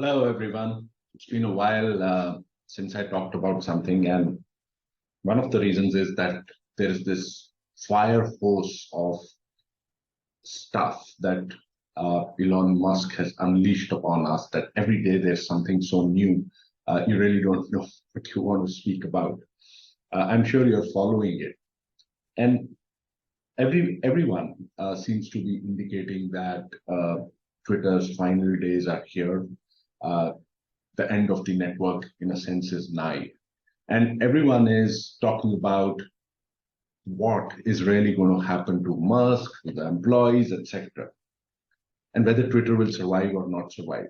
Hello, everyone. It's been a while since I talked about something, and one of the reasons is that there is this fire hose of stuff that Elon Musk has unleashed upon us. That every day there's something so new, you really don't know what you want to speak about. I'm sure you're following it, and everyone seems to be indicating that Twitter's final days are here. Uh, the end of the network, in a sense, is nigh. And everyone is talking about what is really going to happen to Musk, to the employees, etc., and whether Twitter will survive or not survive.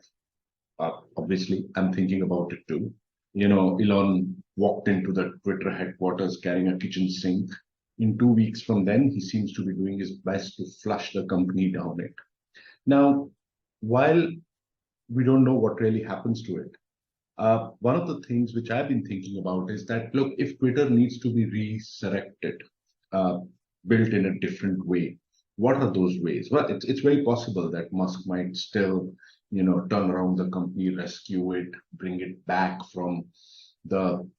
Obviously, I'm thinking about it too. Elon walked into the Twitter headquarters carrying a kitchen sink. In 2 weeks from then, he seems to be doing his best to flush the company down it. Now, while we don't know what really happens to it, one of the things which I've been thinking about is that, look, if Twitter needs to be resurrected, uh, built in a different way, what are those ways? Well, it's very possible that Musk might still, turn around the company, rescue it, bring it back from the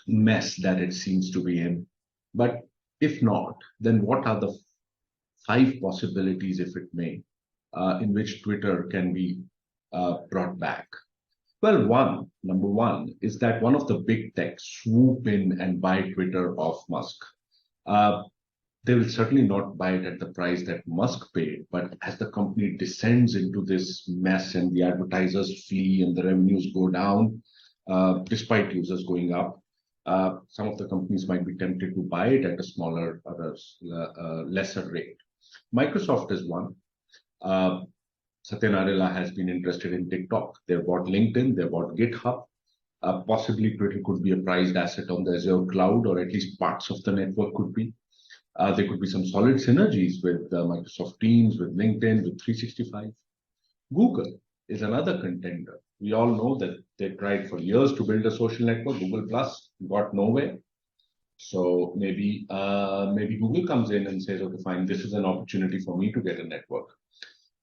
mess that it seems to be in. But if not, then what are the five possibilities, if it may, in which Twitter can be brought back? Well, number one, is that one of the big tech swoop in and buy Twitter off Musk. Uh, they will certainly not buy it at the price that Musk paid, but as the company descends into this mess and the advertisers flee and the revenues go down, despite users going up, some of the companies might be tempted to buy it at a smaller or a lesser rate. Microsoft is one. Uh, Satya Nadella has been interested in TikTok. They've bought LinkedIn, they've bought GitHub. Possibly Twitter could be a prized asset on the Azure cloud, or at least parts of the network could be. There could be some solid synergies with Microsoft Teams, with LinkedIn, with 365. Google is another contender. We all know that they tried for years to build a social network. Google Plus got nowhere. So maybe Google comes in and says, okay, fine, this is an opportunity for me to get a network.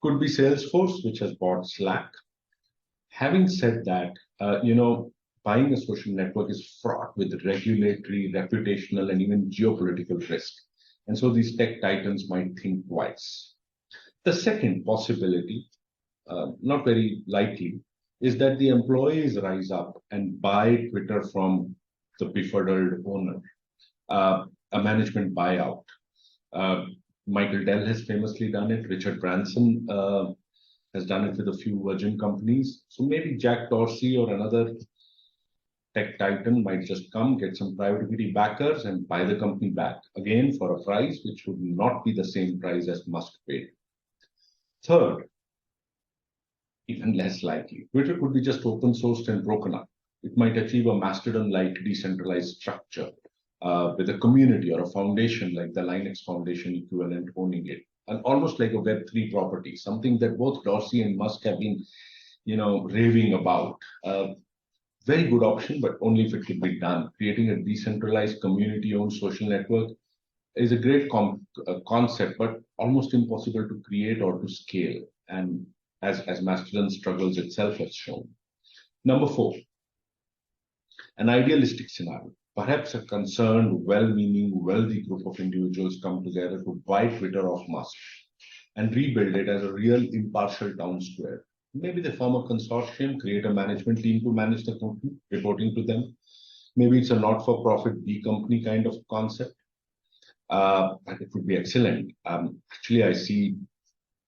Could be Salesforce, which has bought Slack. Having said that, buying a social network is fraught with regulatory, reputational, and even geopolitical risk. And so these tech titans might think twice. The second possibility, not very likely, is that the employees rise up and buy Twitter from the befuddled owner, a management buyout. Uh, Michael Dell has famously done it. Richard Branson has done it with a few Virgin companies. So maybe Jack Dorsey or another tech titan might just come, get some private equity backers, and buy the company back again for a price which would not be the same price as Musk paid. Third, even less likely, Twitter could be just open sourced and broken up. It might achieve a Mastodon-like decentralized structure with a community or a foundation like the Linux Foundation equivalent owning it, and almost like a Web3 property, something that both Dorsey and Musk have been, raving about. Very good option, but only if it could be done. Creating a decentralized community-owned social network is a great concept, but almost impossible to create or to scale. And as Mastodon struggles itself has shown. Number four, an idealistic scenario. Perhaps a concerned, well-meaning, wealthy group of individuals come together to buy Twitter off Musk and rebuild it as a real impartial town square. Maybe they form a consortium, create a management team to manage the company, reporting to them. Maybe it's a not-for-profit B company kind of concept. But it would be excellent. Actually, I see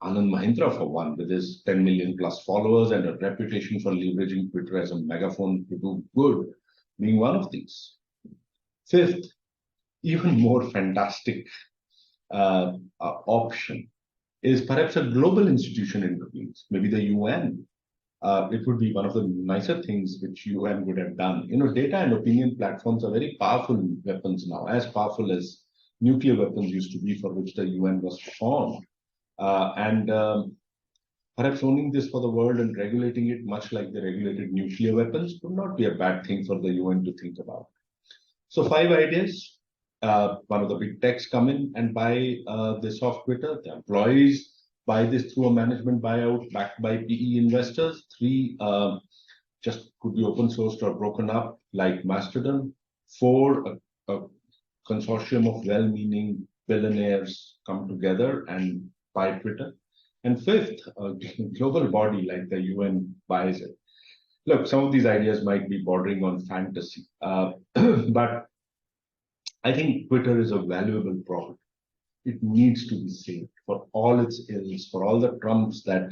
Anand Mahindra, for one, with his 10 million plus followers and a reputation for leveraging Twitter as a megaphone to do good, being one of these. Fifth, even more fantastic option is perhaps a global institution intervenes, maybe the UN. It would be one of the nicer things which UN would have done. Data and opinion platforms are very powerful weapons now, as powerful as nuclear weapons used to be, for which the UN was formed. And perhaps owning this for the world and regulating it much like they regulated nuclear weapons would not be a bad thing for the UN to think about. So 5 ideas. One of the big techs come in and buy this off Twitter. The employees buy this through a management buyout backed by PE investors. Three, just could be open sourced or broken up like Mastodon. Four, a consortium of well-meaning billionaires come together and buy Twitter. And fifth, a global body like the UN buys it. Look, some of these ideas might be bordering on fantasy, but I think Twitter is a valuable product. It needs to be saved for all its ills, for all the Trumps that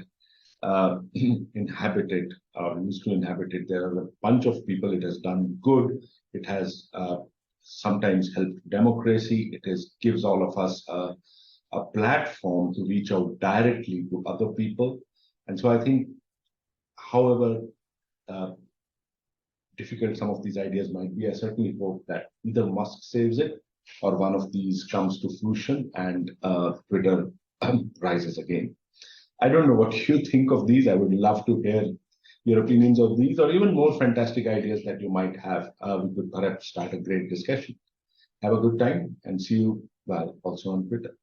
inhabit it or used to inhabit it. There are a bunch of people it has done good. It has sometimes helped democracy. It gives all of us a platform to reach out directly to other people. And so I think, however uh, difficult some of these ideas might be, I certainly hope that either Musk saves it or one of these comes to fruition and Twitter rises again. I don't know what you think of these. I would love to hear your opinions of these or even more fantastic ideas that you might have. We could perhaps start a great discussion. Have a good time and see you, well, also on Twitter.